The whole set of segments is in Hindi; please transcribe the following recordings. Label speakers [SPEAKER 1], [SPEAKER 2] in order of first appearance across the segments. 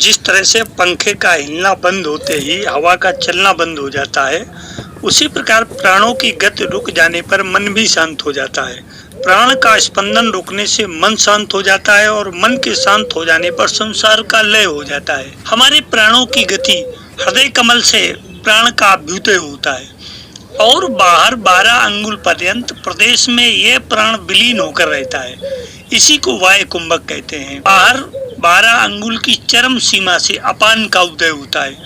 [SPEAKER 1] जिस तरह से पंखे का हिलना बंद होते ही हवा का चलना बंद हो जाता है, उसी प्रकार प्राणों की गति रुक जाने पर मन भी शांत हो जाता है। प्राण का स्पंदन रुकने से मन शांत हो जाता है और मन के शांत हो जाने पर संसार का लय हो जाता है। हमारे प्राणों की गति हृदय कमल से प्राण का अभ्युदय होता है और बाहर 12 अंगुल पर्यंत प्रदेश में यह प्राण विलीन होकर रहता है। इसी को वाय कुंभक कहते हैं। बाहर 12 अंगुल की चरम सीमा से अपान का उदय होता है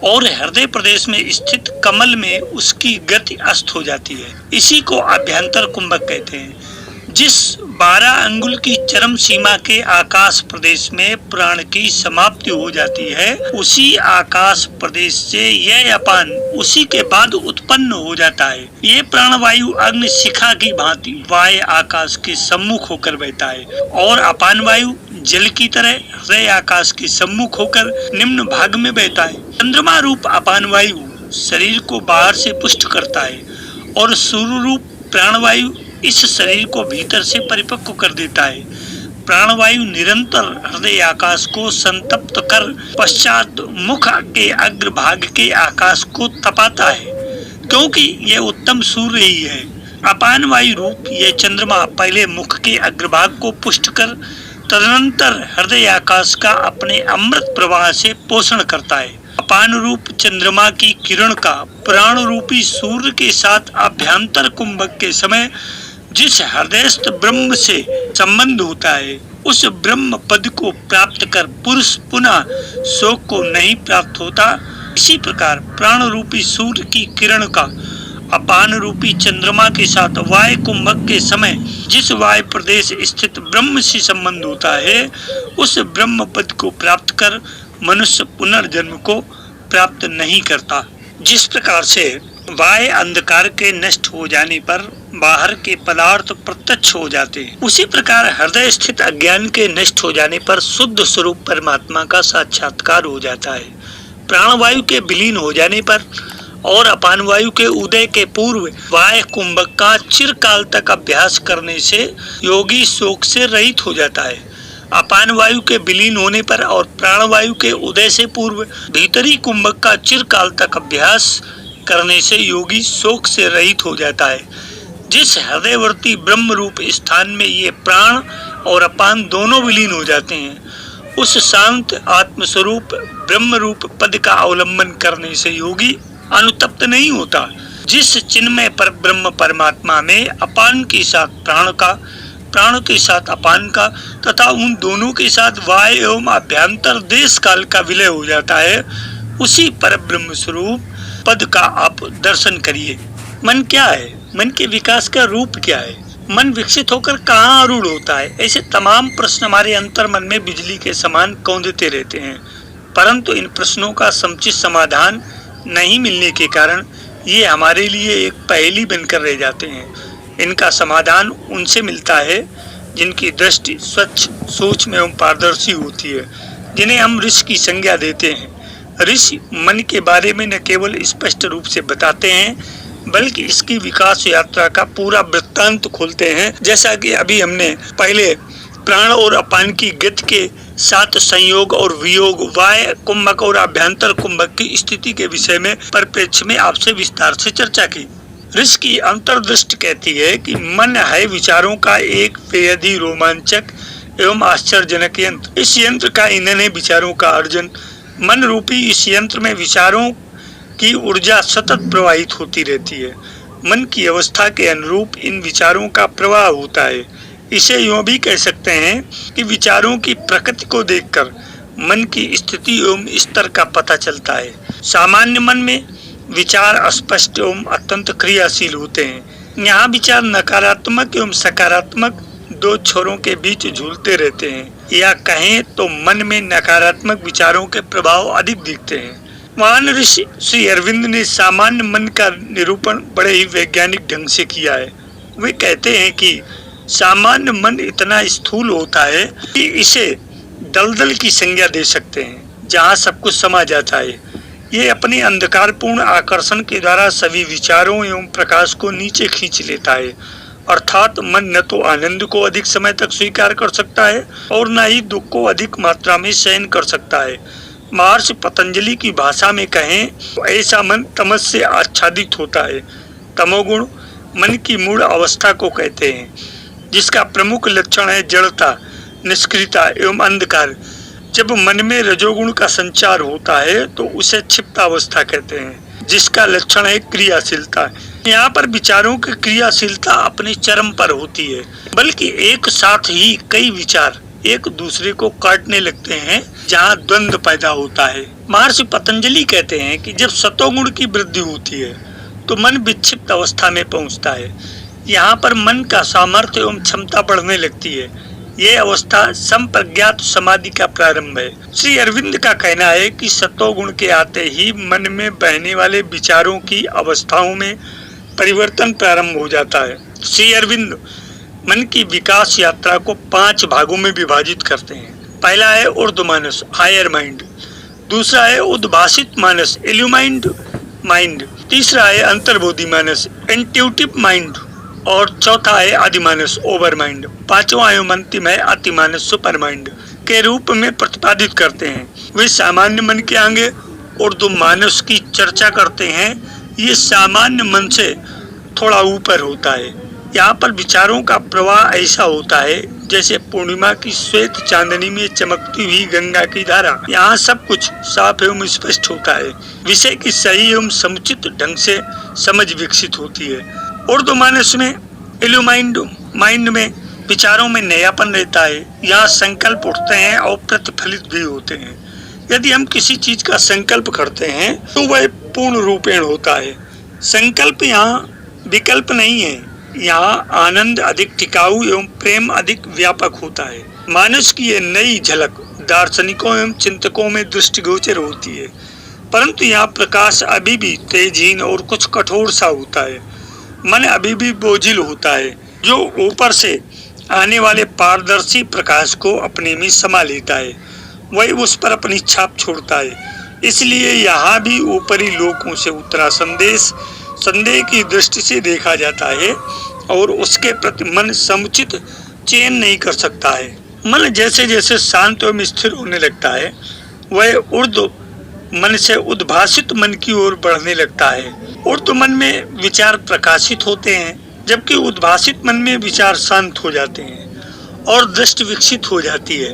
[SPEAKER 1] और हृदय प्रदेश में स्थित कमल में उसकी गति अस्त हो जाती है। इसी को आभ्यंतर कुंभक कहते हैं। जिस 12 अंगुल की चरम सीमा के आकाश प्रदेश में प्राण की समाप्ति हो जाती है, उसी आकाश प्रदेश से यह अपान उसी के बाद उत्पन्न हो जाता है। ये प्राणवायु अग्नि शिखा की भांति वाय आकाश के सम्मुख होकर बहता है और अपान वायु जल की तरह हृदय आकाश के सम्मुख होकर निम्न भाग में बहता है। चंद्रमा रूप अपान वायु शरीर को बाहर से पुष्ट करता है और सूर्य रूप प्राणवायु इस शरीर को भीतर से परिपक्व कर देता है। प्राणवायु निरंतर हृदय आकाश को संतप्त कर पश्चात मुख के अग्रभाग के आकाश को तपाता है, क्योंकि यह उत्तम सूर्य ही है। अपान वायु रूप यह चंद्रमा पहले मुख के अग्रभाग को पुष्ट कर तदनंतर हृदय आकाश का अपने अमृत प्रवाह से पोषण करता है। अपान रूप चंद्रमा की किरण का प्राण रूपी सूर्य के साथ आभ्यंतर कुंभक के समय जिस हृदयस्थ ब्रह्म से संबंध होता है, उस ब्रह्म पद को प्राप्त कर पुरुष पुनः शोक को नहीं प्राप्त होता। इसी प्रकार प्राण रूपी सूर्य की किरण का अपान रूपी चंद्रमा के साथ वाय कुंभक के समय जिस वाय प्रदेश स्थित ब्रह्म से संबंध होता है, उस ब्रह्म पद को प्राप्त कर मनुष्य पुनर्जन्म को प्राप्त नहीं करता। जिस प्रकार से वाय अंधकार के नष्ट हो जाने पर बाहर के पदार्थ प्रत्यक्ष हो जाते हैं, उसी प्रकार हृदय स्थित अज्ञान के नष्ट हो जाने पर शुद्ध स्वरूप परमात्मा का साक्षात्कार हो जाता है। प्राणवायु के विलीन हो जाने पर और अपान वायु के उदय के पूर्व वाय कुंभक का चिरकाल तक अभ्यास करने से योगी शोक से रहित हो जाता है। अपान वायु के विलीन होने पर और प्राणवायु के उदय से पूर्व भीतरी कुंभक का चिरकाल तक अभ्यास करने से योगी शोक से रहित हो जाता है। जिस हृदयवर्ती ब्रह्म रूप स्थान में ये प्राण और अपान दोनों विलीन हो जाते हैं, उस शांत आत्मस्वरूप ब्रह्म रूप पद का अवलंबन करने से योगी अनुतप्त नहीं होता। जिस चिन्मय पर ब्रह्म परमात्मा में अपान के साथ प्राण का, प्राण के साथ अपान का तथा उन दोनों के साथ वाय एवं अभ्यंतर देश काल का विलय हो जाता है, उसी पर ब्रह्म स्वरूप पद का आप दर्शन करिए। मन क्या है? मन के विकास का रूप क्या है? मन विकसित होकर कहाँ आरूढ़ होता है? ऐसे तमाम प्रश्न हमारे अंतर मन में बिजली के समान कौंधते रहते हैं, परंतु इन प्रश्नों का समुचित समाधान नहीं मिलने के कारण ये हमारे लिए एक पहेली बनकर रह जाते हैं। इनका समाधान उनसे मिलता है जिनकी दृष्टि स्वच्छ, सूक्ष्म एवं पारदर्शी होती है, जिन्हें हम ऋषि की संज्ञा देते हैं। ऋषि मन के बारे में न केवल स्पष्ट रूप से बताते हैं, बल्कि इसकी विकास यात्रा का पूरा वृत्तांत खोलते हैं। जैसा कि अभी हमने पहले प्राण और अपान की गति के साथ संयोग और वियोग, वाय कुंभक और अभ्यंतर कुंभक की स्थिति के विषय में परिप्रेक्ष्य में आपसे विस्तार से चर्चा की। ऋषि की अंतर्दृष्टि कहती है कि मन है विचारों का एक बेहद रोमांचक एवं आश्चर्यजनक यंत्र। इस यंत्र का ईंधन है विचारों का अर्जन। मन रूपी इस यंत्र में विचारों की ऊर्जा सतत प्रवाहित होती रहती है। मन की अवस्था के अनुरूप इन विचारों का प्रवाह होता है। इसे यूं भी कह सकते हैं कि विचारों की प्रकृति को देखकर मन की स्थिति एवं स्तर का पता चलता है। सामान्य मन में विचार स्पष्ट एवं अत्यंत क्रियाशील होते हैं। यहाँ विचार नकारात्मक एवं सकारात्मक दो छोरों के बीच झूलते रहते हैं, या कहें तो मन में नकारात्मक विचारों के प्रभाव अधिक दिखते हैं। महान ऋषि श्री अरविंद ने सामान्य मन का निरूपण बड़े ही वैज्ञानिक ढंग से किया है। वे कहते हैं कि सामान्य मन इतना स्थूल होता है कि इसे दलदल की संज्ञा दे सकते हैं, जहाँ सब कुछ समा जाता है। ये अपने अंधकारपूर्ण आकर्षण के द्वारा सभी विचारों एवं प्रकाश को नीचे खींच लेता है, अर्थात मन न तो आनंद को अधिक समय तक स्वीकार कर सकता है और न ही दुख को अधिक मात्रा में सहन कर सकता है। महर्षि पतंजलि की भाषा में कहें तो ऐसा मन तमस से आच्छादित होता है। तमोगुण मन की मूल अवस्था को कहते हैं, जिसका प्रमुख लक्षण है जड़ता, निष्क्रियता एवं अंधकार। जब मन में रजोगुण का संचार होता है तो उसे क्षिप्त अवस्था कहते हैं, जिसका लक्षण है क्रियाशीलता। यहाँ पर विचारों की क्रियाशीलता अपने चरम पर होती है, बल्कि एक साथ ही कई विचार एक दूसरे को काटने लगते हैं, जहाँ द्वंद्व पैदा होता है। महर्षि पतंजलि कहते हैं कि जब सतोगुण की वृद्धि होती है तो मन विक्षिप्त अवस्था में पहुँचता है। यहाँ पर मन का सामर्थ्य एवं क्षमता बढ़ने लगती है। ये अवस्था संप्रज्ञात समाधि का प्रारंभ है। श्री अरविंद का कहना है कि सतोगुण के आते ही मन में बहने वाले विचारों की अवस्थाओं में परिवर्तन प्रारंभ हो जाता है। श्री अरविंद मन की विकास यात्रा को 5 भागों में विभाजित करते हैं। पहला है ऊर्ध्व मानस, हायर माइंड। दूसरा है उद्भासित मानस, इल्यूमाइंड माइंड। तीसरा है अंतर्बोधि मानस, इंट्यूटिव माइंड। और चौथा है आदिमानस, ओवर माइंड। पांचवा एवं अंतिम है अतिमानस, सुपर माइंड के रूप में प्रतिपादित करते हैं। वे सामान्य मन के आगे ऊर्ध्व मानस की चर्चा करते हैं। ये सामान्य मन से थोड़ा ऊपर होता है। यहाँ पर विचारों का प्रवाह ऐसा होता है जैसे पूर्णिमा की श्वेत चांदनी में चमकती हुई गंगा की धारा। यहाँ सब कुछ साफ एवं स्पष्ट होता है। विषय की सही एवं समुचित ढंग से समझ विकसित होती है। ऊर्ध्व मानस में, इल्यूमाइंड माइंड में विचारों में नयापन रहता है। यहाँ संकल्प उठते हैं और प्रतिफलित भी होते हैं। यदि हम किसी चीज का संकल्प करते हैं तो वह पूर्ण रूपेण होता है। संकल्प यहाँ विकल्प नहीं है। यहाँ आनंद अधिक टिकाऊ एवं प्रेम अधिक व्यापक होता है। मानस की ये नई झलक दार्शनिकों एवं चिंतकों में दृष्टिगोचर होती है, परंतु यहाँ प्रकाश अभी भी तेजहीन और कुछ कठोर सा होता है। मन अभी भी बोझिल होता है, जो ऊपर से आने वाले पारदर्शी प्रकाश को अपने में समा लेता है। वही उस पर अपनी छाप छोड़ता है। इसलिए यहाँ भी ऊपरी लोकों से उतरा संदेश संदेह की दृष्टि से देखा जाता है और उसके प्रति मन समुचित चयन नहीं कर सकता है। मन जैसे जैसे शांत एवं स्थिर होने लगता है, वह ऊर्ध्व मन से उद्भासित मन की ओर बढ़ने लगता है। ऊर्ध्व मन में विचार प्रकाशित होते हैं, जबकि उद्भासित मन में विचार शांत हो जाते हैं और दृष्टि विकसित हो जाती है,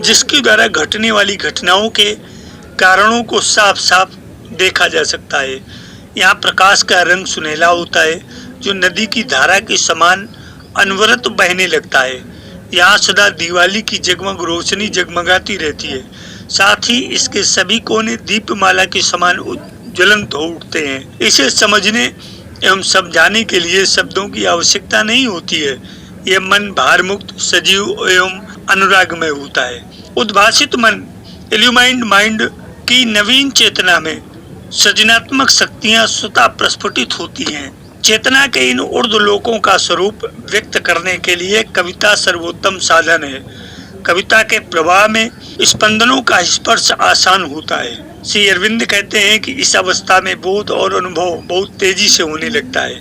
[SPEAKER 1] जिसके द्वारा घटने वाली घटनाओं के कारणों को साफ साफ देखा जा सकता है। यहाँ प्रकाश का रंग सुनहला होता है, जो नदी की धारा के समान अनवरत बहने लगता है। यहाँ सदा दिवाली की जगमग रोशनी जगमगाती रहती है। साथ ही इसके सभी कोने दीपमाला के समान ज्वलंत हो उठते हैं। इसे समझने एवं समझाने के लिए शब्दों की आवश्यकता नहीं होती है। यह मन भार मुक्त, सजीव एवं अनुरागमय होता है। उद्भासित मन, इल्यूमाइंड माइंड की नवीन चेतना में सृजनात्मक शक्तियां स्वतः प्रस्फुटित होती हैं। चेतना के इन ऊर्ध्व लोकों का स्वरूप व्यक्त करने के लिए कविता सर्वोत्तम साधन है। कविता के प्रवाह में स्पंदनों का स्पर्श आसान होता है। श्री अरविंद कहते हैं कि इस अवस्था में बोध और अनुभव बहुत तेजी से होने लगता है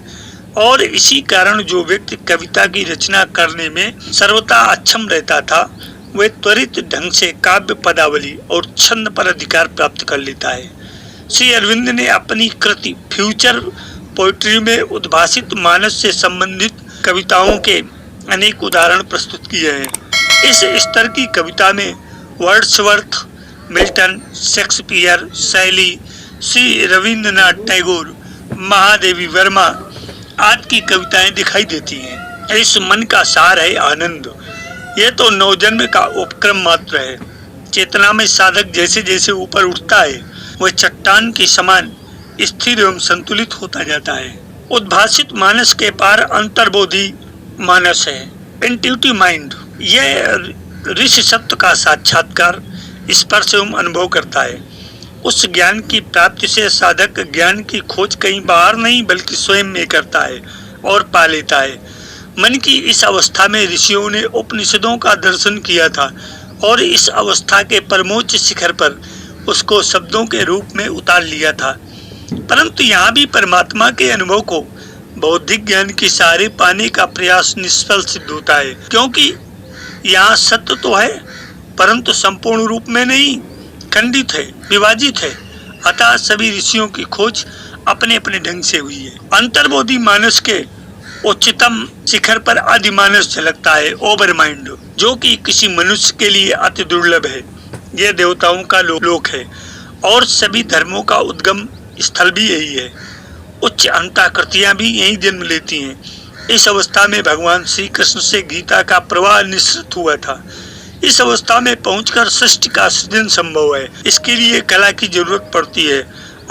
[SPEAKER 1] और इसी कारण जो व्यक्ति कविता की रचना करने में सर्वथा अक्षम रहता था, वह त्वरित ढंग से काव्य पदावली और छंद पर अधिकार प्राप्त कर लेता है। श्री अरविंद ने अपनी कृति फ्यूचर पोइट्री में उद्भासित मानस से संबंधित कविताओं के अनेक उदाहरण प्रस्तुत किए हैं। इस स्तर की कविता में वर्ड्सवर्थ, मिल्टन, शेक्सपियर, शैली, श्री रविंद्रनाथ टैगोर, महादेवी वर्मा आदि की कविताएं दिखाई देती हैं। इस मन का सार है आनंद। यह तो नवजन्म का उपक्रम मात्र है। चेतना में साधक जैसे जैसे ऊपर उठता है, वह चट्टान के समान स्थिर एवं संतुलित होता जाता है। उद्भासित मानस के पार अंतर्बोधि मानस है, इंट्यूटिव माइंड। यह ऋषि सत्व का साक्षात्कार, स्पर्श एवं अनुभव करता है। उस ज्ञान की प्राप्ति से साधक ज्ञान की खोज कहीं बाहर नहीं बल्कि स्वयं में करता है और पा लेता है। मन की इस अवस्था में ऋषियों ने उपनिषदों का दर्शन किया था और इस अवस्था के परमोच्च शिखर पर उसको शब्दों के रूप में उतार लिया था। परंतु यहाँ भी परमात्मा के अनुभव को बौद्धिक ज्ञान के सहारे पाने का प्रयास निष्फल सिद्ध होता है, क्योंकि यहाँ सत्य तो है परंतु संपूर्ण रूप में नहीं। खंडित है, विभाजित है। अतः सभी ऋषियों की खोज अपने अपने ढंग से हुई है। अंतर्बोधि मानस के उच्चतम शिखर पर आदिमानस झलकता है, ओवर माइंड, जो कि किसी मनुष्य के लिए अति दुर्लभ है। यह देवताओं का लोक है और सभी धर्मों का उद्गम स्थल भी यही है। उच्च अंताकृतियां भी यही जन्म लेती हैं। इस अवस्था में भगवान श्री कृष्ण से गीता का प्रवाह निश्चित हुआ था। इस अवस्था में पहुंचकर सृष्टि का सृजन संभव है। इसके लिए कला की जरूरत पड़ती है,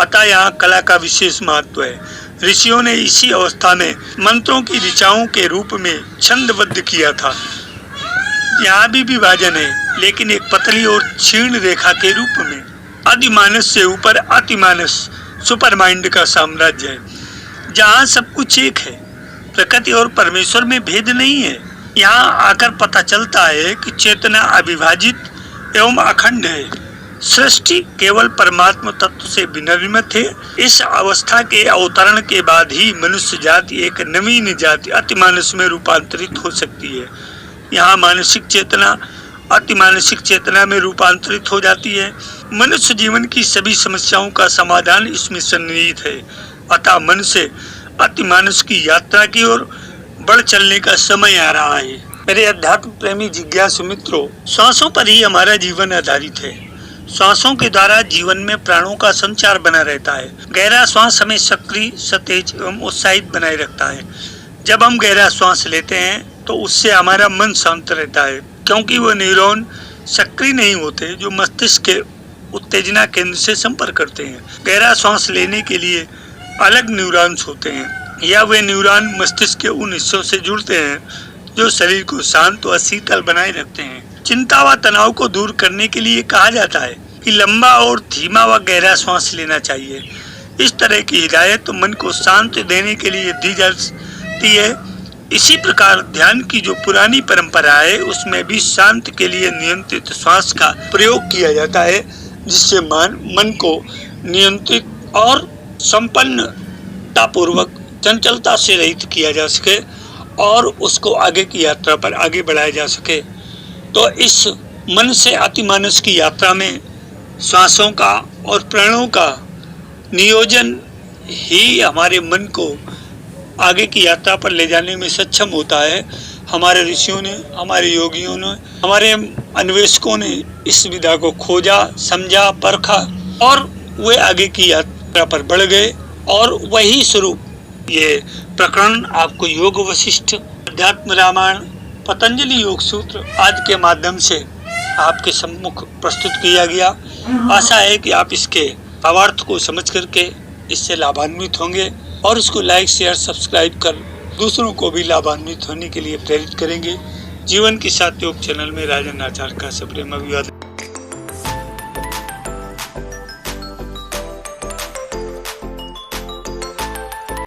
[SPEAKER 1] अतः यहाँ कला का विशेष महत्व है। ऋषियों ने इसी अवस्था में मंत्रों की ऋचाओं के रूप में छंदबद्ध किया था। यहाँ भी विभाजन है, लेकिन एक पतली और क्षीण रेखा के रूप में। आदिमानस से ऊपर अतिमानस, सुपर माइंड का साम्राज्य है, जहाँ सब कुछ एक है। प्रकृति और परमेश्वर में भेद नहीं है। यहाँ आकर पता चलता है कि चेतना अविभाजित एवं अखंड है। सृष्टि केवल परमात्मा तत्व से विनिर्मित है। इस अवस्था के अवतरण के बाद ही मनुष्य जाति एक नवीन जाति अतिमानस में रूपांतरित हो सकती है। यहाँ मानसिक चेतना अतिमानसिक चेतना में रूपांतरित हो जाती है। मनुष्य जीवन की सभी समस्याओं का समाधान इसमें सन्निहित है। अतः मन से अतिमानस की यात्रा की ओर बढ़ चलने का समय आ रहा है। मेरे अध्यात्म प्रेमी जिज्ञासु मित्रों, श्वासों पर ही हमारा जीवन आधारित है। श्वासों के द्वारा जीवन में प्राणों का संचार बना रहता है। गहरा श्वास हमें सक्रिय, सतेज एवं उत्साहित बनाए रखता है। जब हम गहरा श्वास लेते हैं तो उससे हमारा मन शांत रहता है, क्योंकि वो न्यूरॉन सक्रिय नहीं होते जो मस्तिष्क के उत्तेजना केंद्र से संपर्क करते हैं। गहरा श्वास लेने के लिए अलग न्यूरॉन्स होते हैं, या वे न्यूरॉन मस्तिष्क के उन हिस्सों से जुड़ते हैं जो शरीर को शांत व शीतल बनाए रखते हैं। चिंता व तनाव को दूर करने के लिए कहा जाता है कि लंबा और धीमा व गहरा श्वास लेना चाहिए। इस तरह की हिदायत मन को शांत देने के लिए दी जाती है। इसी प्रकार ध्यान की जो पुरानी परंपरा है उसमें भी शांत के लिए नियंत्रित श्वास का प्रयोग किया जाता है, जिससे मन को नियंत्रित और संपन्नता पूर्वक चंचलता से रहित किया जा सके और उसको आगे की यात्रा पर आगे बढ़ाया जा सके। तो इस मन से अतिमानस की यात्रा में श्वासों का और प्राणों का नियोजन ही हमारे मन को आगे की यात्रा पर ले जाने में सक्षम होता है। हमारे ऋषियों ने, हमारे योगियों ने, हमारे अन्वेषकों ने इस विधा को खोजा, समझा, परखा और वे आगे की यात्रा पर बढ़ गए। और वही स्वरूप ये प्रकरण आपको योग वशिष्ठ, अध्यात्म रामायण, पतंजलि योग सूत्र आदि के माध्यम से आपके सम्मुख प्रस्तुत किया गया। आशा है कि आप इसके भावार्थ को समझ करके इससे लाभान्वित होंगे और इसको लाइक, शेयर, सब्सक्राइब कर दूसरों को भी लाभान्वित होने के लिए प्रेरित करेंगे। जीवन के साथ योग चैनल में राजन आचार्य का सप्रेम अभिवादन।